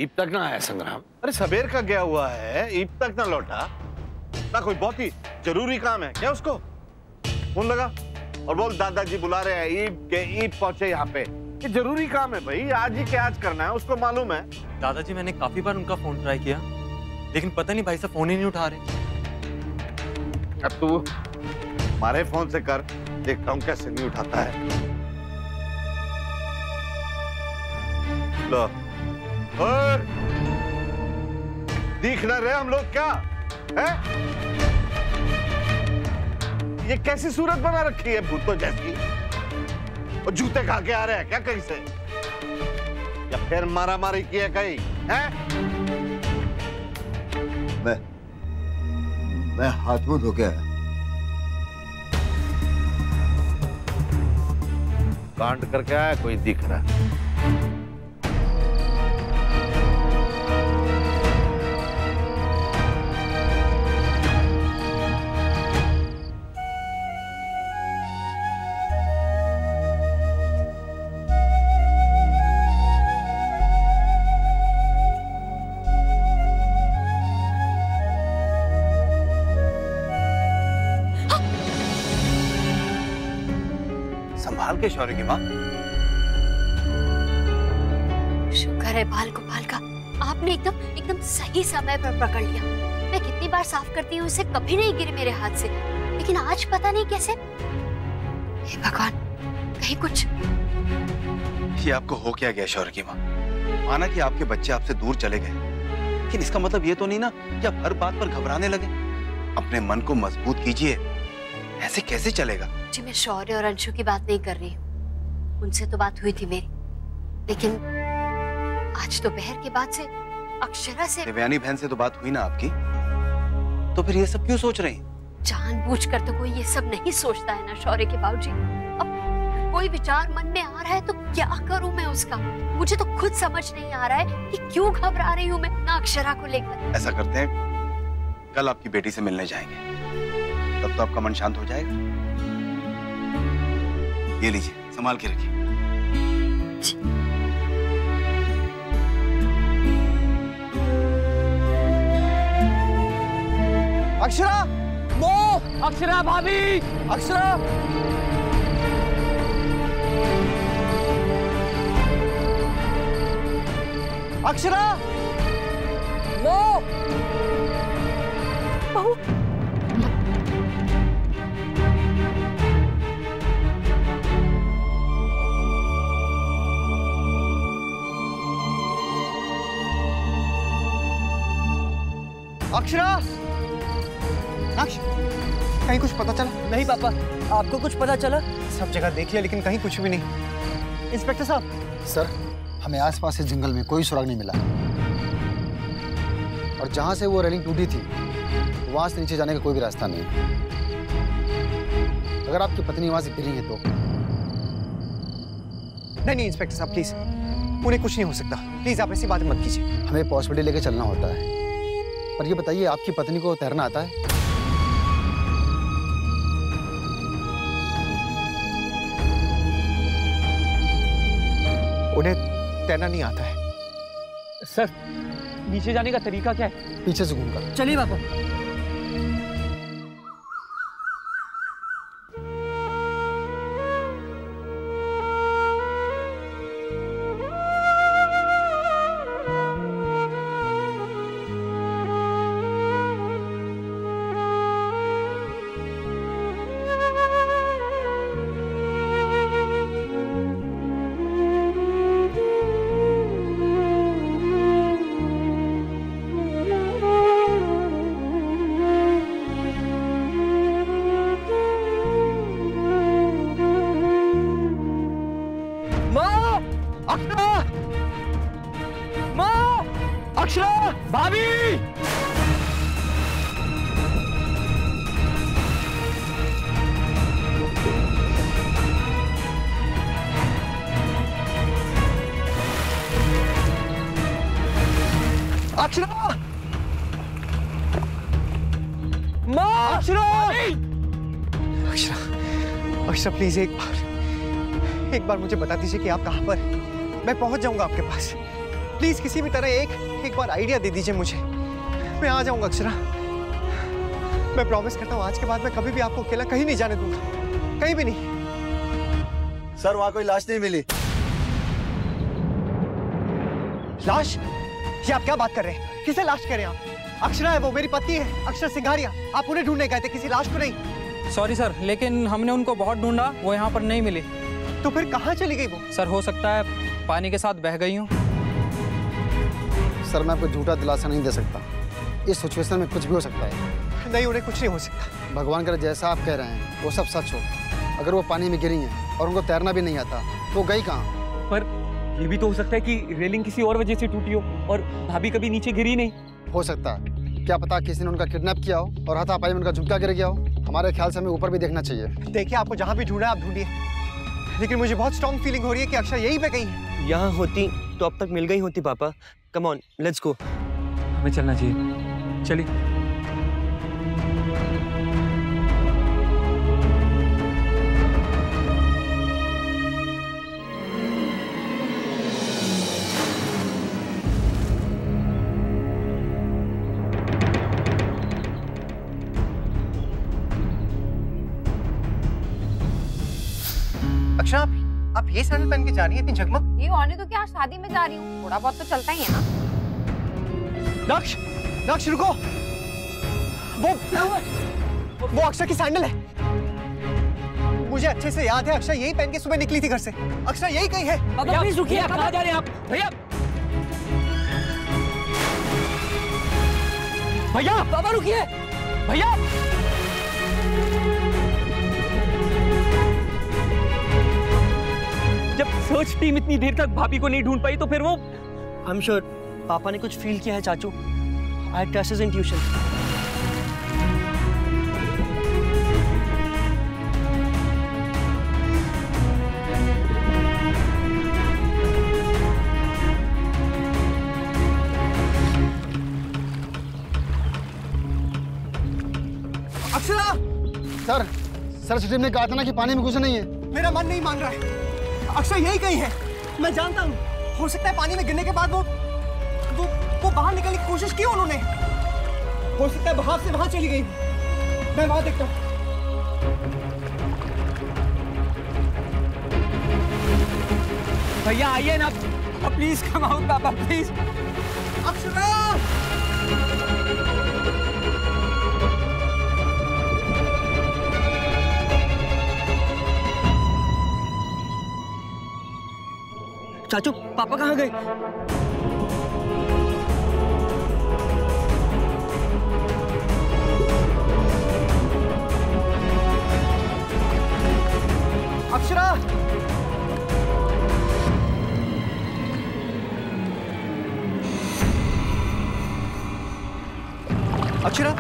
ईब तक ना आया संग्राम। अरे सबेर का गया हुआ है, ईब तक ना लौटा। ना कोई बहुत ही जरूरी काम है क्या उसको? फोन लगा और बोल दादाजी बुला रहे हैं, ईब पहुंचे यहाँ पे। ये जरूरी काम है भाई, आज ही के आज करना है, उसको मालूम है। दादाजी मैंने काफी बार उनका फोन ट्राई किया, लेकिन पता नहीं भाई साहब फोन ही नहीं उठा रहे। अब तू हमारे फोन से कर, देखता हूँ कैसे नहीं उठाता है। लो दिख ना रहे हम लोग क्या है? ये कैसी सूरत बना रखी है भूतों जैसी? और जूते खा के आ रहे हैं क्या कहीं से? या फिर मारा मारी की है कहीं है? मैं हाथ मुंह धो के आया। कांड करके आया, कोई दिख रहा है? संभाल के शौर्य की माँ। शुक्र है बाल गोपाल का, आपने एकदम सही समय पर पकड़ लिया। मैं कितनी बार साफ करती हूँ, इसे कभी नहीं गिरी मेरे हाथ से, लेकिन आज पता नहीं कैसे। हे भगवान, कहीं कुछ। ये आपको हो क्या गया शौर्य की माँ? माना कि आपके बच्चे आपसे दूर चले गए, लेकिन इसका मतलब ये तो नहीं ना कि आप हर बात पर घबराने लगे। अपने मन को मजबूत कीजिए, ऐसे कैसे चलेगा? जी मैं शौर्य और अंशु की बात नहीं कर रही हूँ, उनसे तो बात हुई थी मेरी, लेकिन आज दोपहर के बाद से अक्षरा से। देवयानी बहन से तो बात हुई ना आपकी, तो फिर ये सब क्यों सोच रही हैं? जानबूझकर तो कोई ये सब नहीं सोचता है ना शौर्य के बाबूजी। अब कोई विचार मन में आ रहा है तो क्या करूं मैं उसका? मुझे तो खुद समझ नहीं आ रहा है कि क्यों घबरा रही हूँ मैं ना अक्षरा को लेकर। ऐसा करते हैं, कल आपकी बेटी से मिलने जाएंगे, तब तो आपका मन शांत हो जाएगा। ये लीजिए, संभाल के रखिए। अक्षरा, नो! अक्षरा भाभी, अक्षरा! अक्षरा, नो! बहू, अक्षरा! कहीं कुछ पता चला? नहीं पापा, आपको कुछ पता चला? सब जगह देख लिया लेकिन कहीं कुछ भी नहीं। इंस्पेक्टर साहब। सर, हमें आसपास के जंगल में कोई सुराग नहीं मिला, और जहां से वो रेलिंग टूटी थी वहां से नीचे जाने का कोई भी रास्ता नहीं। अगर आपकी पत्नी वहां से गिरी है तो। नहीं इंस्पेक्टर साहब प्लीज, उन्हें कुछ नहीं हो सकता। प्लीज आप ऐसी बातें मत कीजिए। हमें पॉसिबिलिटी लेके चलना होता है। पर ये बताइए, आपकी पत्नी को तैरना आता है? उन्हें तैरना नहीं आता है। सर, नीचे जाने का तरीका क्या है? पीछे से घूमकर। चलिए पापा। अक्षरा! भाभी! अक्षरा! माँ! अक्षरा! अक्षरा, अक्षरा प्लीज एक बार मुझे बता दीजिए कि आप कहाँ पर हैं। मैं पहुंच जाऊंगा आपके पास। प्लीज किसी भी तरह एक बार आइडिया दे दीजिए मुझे। मैं आ जाऊंगा अक्षरा, मैं प्रॉमिस करता हूँ आज के बाद मैं कभी भी आपको अकेला कहीं नहीं जाने दूंगा, कहीं भी नहीं। सर वहां कोई लाश नहीं मिली। लाश? ये आप क्या बात कर रहे हैं? किसे लाश कह रहे हैं आप? अक्षरा है वो, मेरी पत्नी है, अक्षरा सिंघारिया। आप उन्हें ढूंढने गए थे, किसी लाश को नहीं। सॉरी सर, लेकिन हमने उनको बहुत ढूंढा, वो यहाँ पर नहीं मिली। तो फिर कहाँ चली गई वो? सर हो सकता है पानी के साथ बह गई हूँ। सर मैं आपको झूठा दिलासा नहीं दे सकता, इस सिचुएशन में कुछ भी हो सकता है। नहीं, उन्हें कुछ नहीं हो सकता। भगवान करे जैसा आप कह रहे हैं वो सब सच हो। अगर वो पानी में गिरी हैं और उनको तैरना भी नहीं आता तो गई कहाँ? पर ये भी तो हो सकता है कि रेलिंग किसी और वजह से टूटी हो और भाभी कभी नीचे गिरी नहीं। हो सकता है, क्या पता किसी ने उनका किडनैप किया हो और हाथापाई में उनका झुमका गिर गया हो। हमारे ख्याल से हमें ऊपर भी देखना चाहिए। देखिए, आपको जहाँ भी ढूंढा आप ढूंढिए, लेकिन मुझे बहुत स्ट्रॉन्ग फीलिंग हो रही है कि अक्षरा यहीं पे गई है। यहाँ होती तो अब तक मिल गई होती पापा। Come on, let's go. हमें चलना चाहिए, चलिए। अक्षरा, आप ये सैंडल पहन के जा रही है इतनी जगमग? ये आने तो क्या, शादी में जा रही हूँ, थोड़ा बहुत तो चलता ही है ना। नक्श, नक्श रुको, वो अक्षरा की सैंडल है। मुझे अच्छे से याद है, अक्षरा यही पहन के सुबह निकली थी घर से। अक्षरा यही कहीं है। पापा प्लीज रुकिए, कहाँ जा रहे हैं आप? भैया, भैया, पापा रुकिए, भैया। जब सर्च टीम इतनी देर तक भाभी को नहीं ढूंढ पाई तो फिर वो आई एम श्योर पापा ने कुछ फील किया है चाचू। I trust his intuition. Akshara! Sir search team ने कहा था ना कि पानी में घुसे नहीं है। मेरा मन नहीं मान रहा है। अक्षरा यही कहीं है, मैं जानता हूँ। हो सकता है पानी में गिरने के बाद वो बाहर निकलने की कोशिश की उन्होंने। हो सकता है बहाव से वहां चली गई। मैं वहां देखता हूँ। भैया आइए ना प्लीज, कम आउट पापा प्लीज। अक्षरा! चाचू पापा कहाँ गए? अक्षरा! अक्षरा!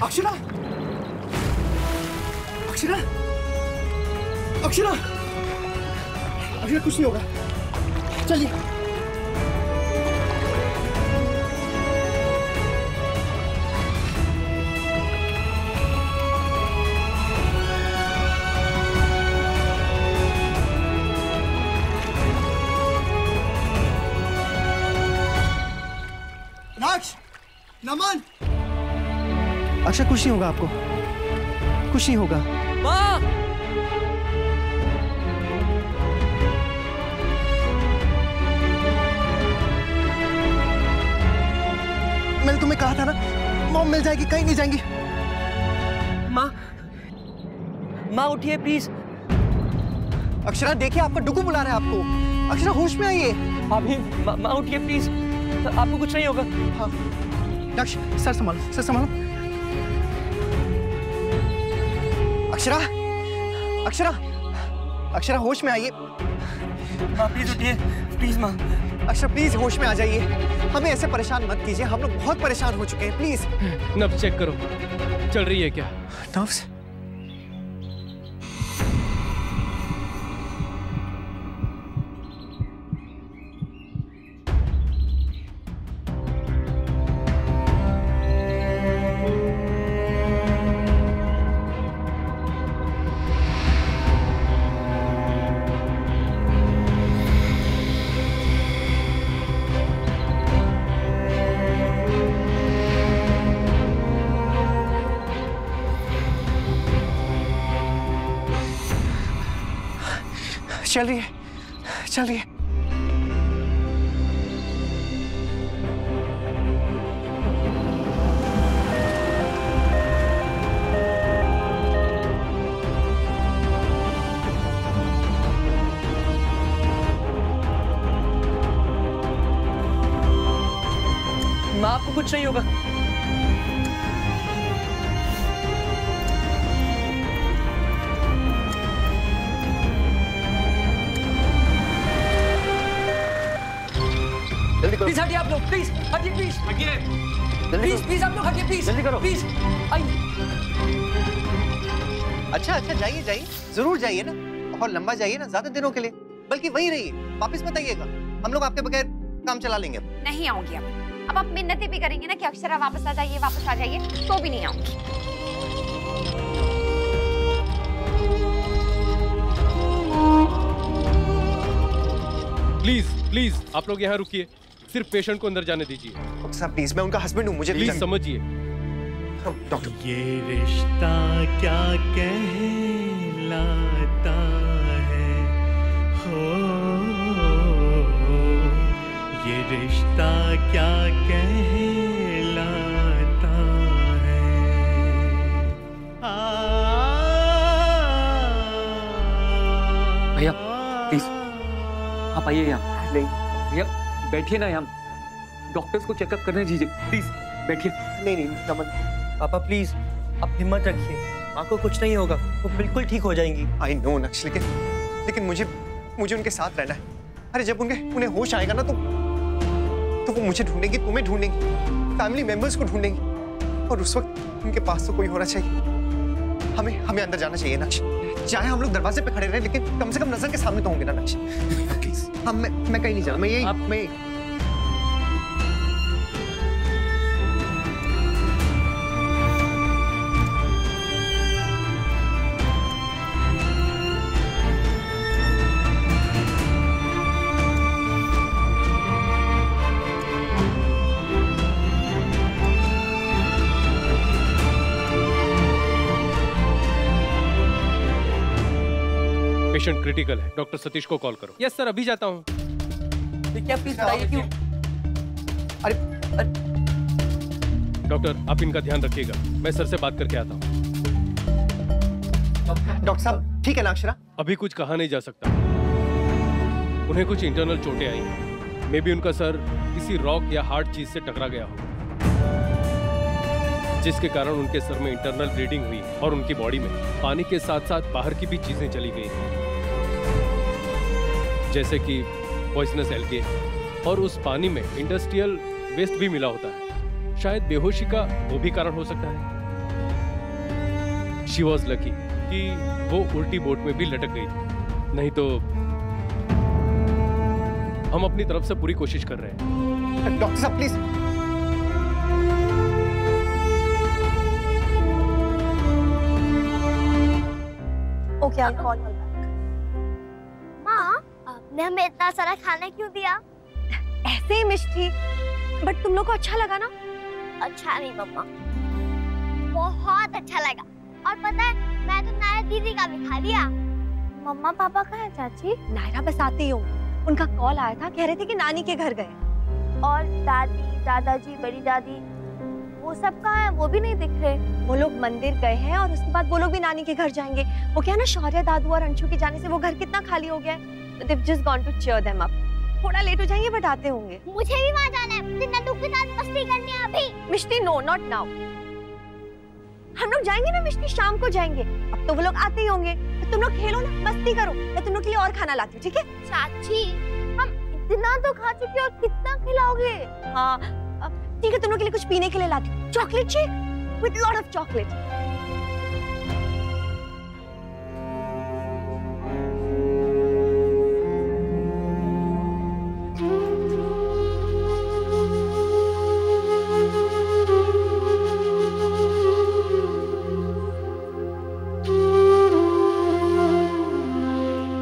अक्षरा! अक्षरा! अक्षरा! अक्षरा कुछ नहीं होगा, चलिए। नाक्ष, नमन। अक्षय कुछ नहीं होगा, आपको कुछ नहीं होगा। माँ! मैंने तुम्हें कहा था ना, मॉम मिल जाएगी, कहीं नहीं जाएंगी। माँ, माँ उठिए प्लीज। अक्षरा देखिए, आपका डुगू बुला रहा है आपको। अक्षरा होश में आइए। अभी माँ उठिए प्लीज, आपको कुछ नहीं होगा। हाँ दक्ष, सर संभालो, सर संभालो। अक्षरा, अक्षरा, अक्षरा होश में आइए। माँ प्लीज उठिए, प्लीज माँ। अक्षरा प्लीज होश में आ जाइए, हमें ऐसे परेशान मत कीजिए, हम लोग बहुत परेशान हो चुके हैं, प्लीज। नब्ज चेक करो, चल रही है क्या? नब्ज? चल रही है, चल रही है। माँ आपको कुछ नहीं होगा। प्लीज हटिए आप लोग, प्लीज हटिए, प्लीज प्लीज प्लीज आप लोग हटिए, प्लीज जल्दी करो, प्लीज आइए। अच्छा जाइए जाइए, जरूर जाइए ना, और लंबा जाइए ना, ज्यादा दिनों के लिए, बल्कि वहीं रहिए, वापस मत आइएगा, हम लोग आपके बगैर काम चला लेंगे। नहीं आऊंगी अब आप मिन्नतें भी करेंगे ना कि अक्षरा वापस आ जाइए, वापस आ जाइए, तो भी नहीं आऊंगी। प्लीज प्लीज आप लोग यहाँ रुकिए, सिर्फ पेशेंट को अंदर जाने दीजिए। डॉक्टर साहब प्लीज, मैं उनका हस्बैंड हूँ, मुझे प्लीज समझिए। डॉक्टर, ये रिश्ता क्या कहलाता है, हो ये रिश्ता क्या कहलाता है। भैया प्लीज आप आइए यहाँ। नहीं भैया बैठिए ना, यहाँ डॉक्टर्स को चेकअप करने दीजिए, प्लीज बैठिए। नहीं नमन, पापा प्लीज आप हिम्मत रखिए, माँ को कुछ नहीं होगा, वो बिल्कुल ठीक हो जाएंगी। आई नो नक्श, लेकिन मुझे उनके साथ रहना है। अरे जब उन्हें होश आएगा ना, तो वो मुझे ढूंढेंगी, तुम्हें ढूंढेंगी, फैमिली मेंबर्स को ढूंढेंगी, और उस वक्त उनके पास तो कोई होना चाहिए। हमें अंदर जाना चाहिए नक्श, चाहे हम लोग दरवाजे पे खड़े रहे, लेकिन कम से कम नजर के सामने तो होंगे ना नक्श। प्लीज मैं कहीं नहीं जा रहा, मैं यही पेशेंट क्रिटिकल है, डॉक्टर सतीश को कॉल करो। यस सर, अभी जाता हूँ। क्या प्लीज बताइए क्यों? अरे डॉक्टर आप इनका ध्यान रखिएगा, मैं सर से बात करके आता हूँ। डॉक्टर साहब ठीक है ना अक्षरा? अभी कुछ कहा नहीं जा सकता, उन्हें कुछ इंटरनल चोटें आई हैं। मे बी उनका सर किसी रॉक या हार्ड चीज से टकरा गया हो, जिसके कारण उनके सर में इंटरनल ब्लीडिंग हुई और उनकी बॉडी में पानी के साथ साथ बाहर की भी चीजें चली गई, जैसे कि पॉइजनस एल्गे, और उस पानी में इंडस्ट्रियल वेस्ट भी मिला होता है। शायद बेहोशी का वो भी कारण हो सकता है। शी वॉज लकी कि वो उल्टी बोट में भी लटक गई थी, नहीं तो हम अपनी तरफ से पूरी कोशिश कर रहे हैं। डॉक्टर साहब please. Okay I call you back. माँ, आपने हमें इतना सारा खाना क्यों दिया? ऐसे ही मिष्टी, बट तुम लोग को अच्छा लगा ना? अच्छा नहीं मम्मा, बहुत अच्छा लगा। और पता है मैं तो नायरा दीदी का भी खा लिया। मम्मा पापा कहाँ है चाची? नायरा बस आते ही होंगे, उनका कॉल आया था, कह रहे थे कि नानी के घर गए। और दादी, दादाजी, बड़ी दादी वो सब कहाँ है? वो भी नहीं दिख रहे। वो लोग मंदिर गए हैं और उसके बाद वो लोग भी नानी के घर जाएंगे। वो क्या ना, शौर्य, दादू और अंशु के जाने से वो घर कितना खाली हो गया है। तो they've just gone to cheer them up। थोड़ा लेट हो जाएंगे बट आते होंगे। मुझे भी वहाँ जाना है, मुझे नन्नू के साथ मस्ती करनी है अभी। मिष्टी नो, नॉट नाउ। हम लोग जाएंगे ना मिष्टी, शाम को जाएंगे। अब तो वो लोग आते ही होंगे। तो तुम लोग खेलो ना, मस्ती करो। मैं तुम लोग के लिए और खाना लाती हूँ, ठीक है? चाची, हम इतना तो खा चुके और कितना खिलाओगे? हाँ ठीक है, तुम लोग के लिए कुछ पीने के लिए लाती हूँ। Chocolate shake with lot of chocolate.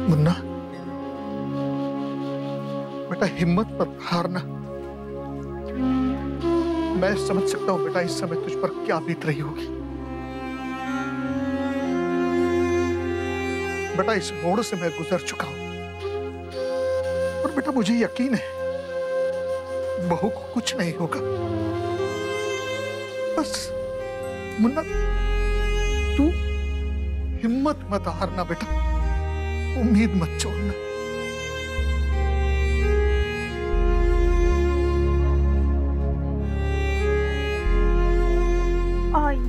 Munna बेटा, हिम्मत मत हारना। मैं समझ सकता हूं बेटा इस समय तुझ पर क्या बीत रही होगी। बेटा इस मोड़ से मैं गुजर चुका हूं और बेटा मुझे यकीन है बहू को कुछ नहीं होगा। बस मुन्ना तू हिम्मत मत हारना बेटा, उम्मीद मत छोड़ना।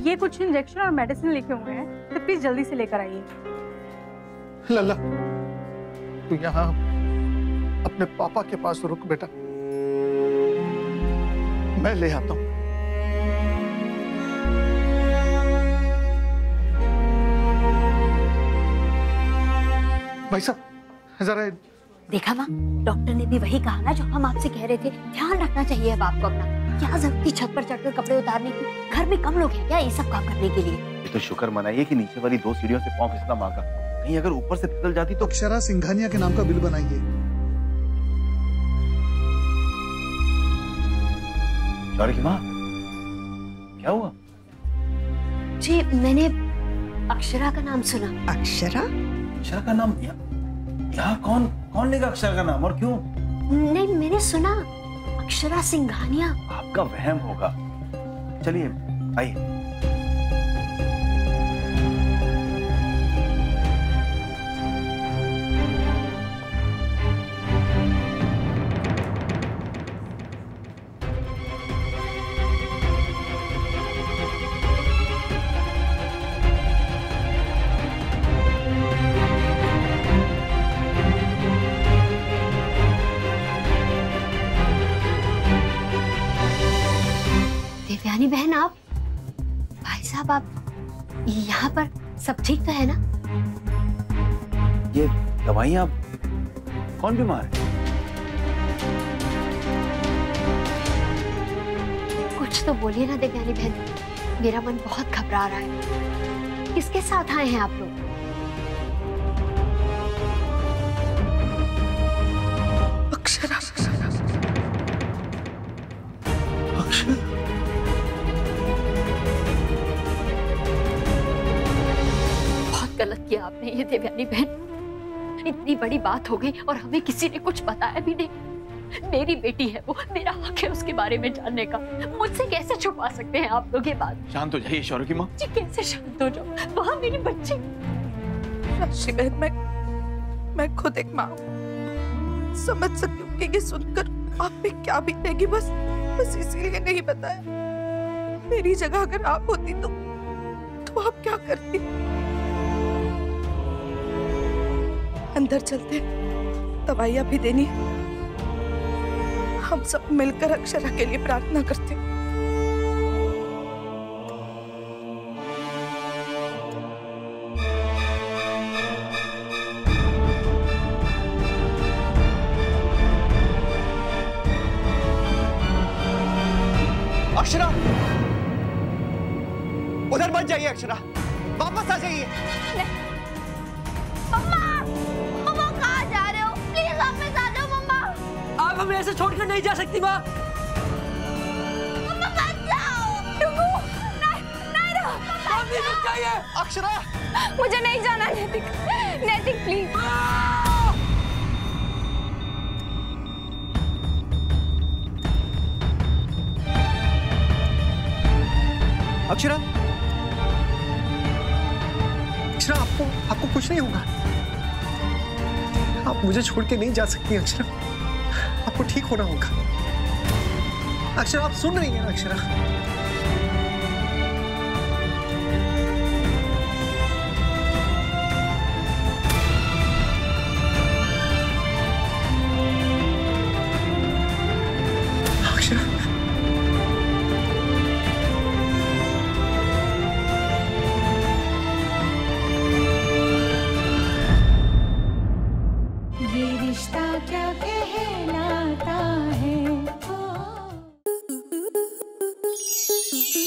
ये कुछ इंजेक्शन और मेडिसिन लिखे हुए हैं, तो प्लीज जल्दी से लेकर आइए। लल्ला तू यहाँ अपने पापा के पास रुक बेटा, मैं ले आता हूं। भाई साहब जरा देखा माँ, डॉक्टर ने भी वही कहा ना जो हम आपसे कह रहे थे। ध्यान रखना चाहिए अब आपको अपना। क्या जरूरत थी छत पर चढ़कर कपड़े उतारने की? घर में कम लोग हैं क्या ये सब काम करने के लिए? ये तो शुक्र मनाइए कि नीचे वाली 2 सीढ़ियों से पांव फिसला मांगा। कहीं अगर ऊपर से फिसल जाती तो। अक्षरा सिंघानिया के नाम का बिल बनाइए। शौर्य की माँ, क्या हुआ? जी मैंने अक्षरा का नाम सुना। अक्षरा? अक्षरा का नाम? यहाँ कौन लेगा अक्षरा का नाम और क्यों? नहीं मैंने सुना, अक्षरा सिंघानिया। आपका वहम होगा। चलिए आइए। देवयानी बहन, आप भाई साहब, आप यहाँ पर सब ठीक तो है ना? ये दवाइयाँ, कौन बीमार है? कुछ तो बोलिए ना देवयानी बहन, मेरा मन बहुत घबरा रहा है। किसके साथ आए हैं आप लोग? अक्षरा। गलत किया आपने ये देवयानी बहन। इतनी बड़ी बात हो गई और हमें किसी ने कुछ बताया भी नहीं। मेरी बेटी है वो, मेरा हक है उसके बारे में जानने का। मुझसे कैसे छुपा सकते हैं आप लोग ये बात? शांत हो जाइए शौर्य की माँ। जी कैसे शांत हो जाओ? वहाँ मेरी बच्ची। राशि बहन, मैं खुद एक माँ हूँ, समझ सकती हूँ कि ये सुनकर आप पे क्या बीतेगी। बस इसीलिए नहीं बताया। मेरी जगह अगर आप होती तो आप क्या करती? अंदर चलते, दवाइयाँ भी देनी है। हम सब मिलकर अक्षरा के लिए प्रार्थना करते हैं। अक्षरा, उधर मत जाइए अक्षरा, वापस आ जाइए। आप हमें ऐसे छोड़कर नहीं जा सकती माँ। नहीं रुक जाइए अक्षरा। मुझे नहीं जाना नैतिक, नैतिक प्लीज। अक्षरा, अक्षरा आपको कुछ नहीं होगा। आप मुझे छोड़ के नहीं जा सकती अक्षरा, आपको ठीक होना होगा। अक्षरा आप सुन रही हैं अक्षरा?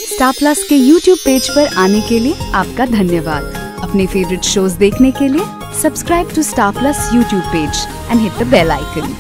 स्टार प्लस के YouTube पेज पर आने के लिए आपका धन्यवाद। अपने फेवरेट शोज देखने के लिए subscribe to Star Plus YouTube page and hit the bell icon.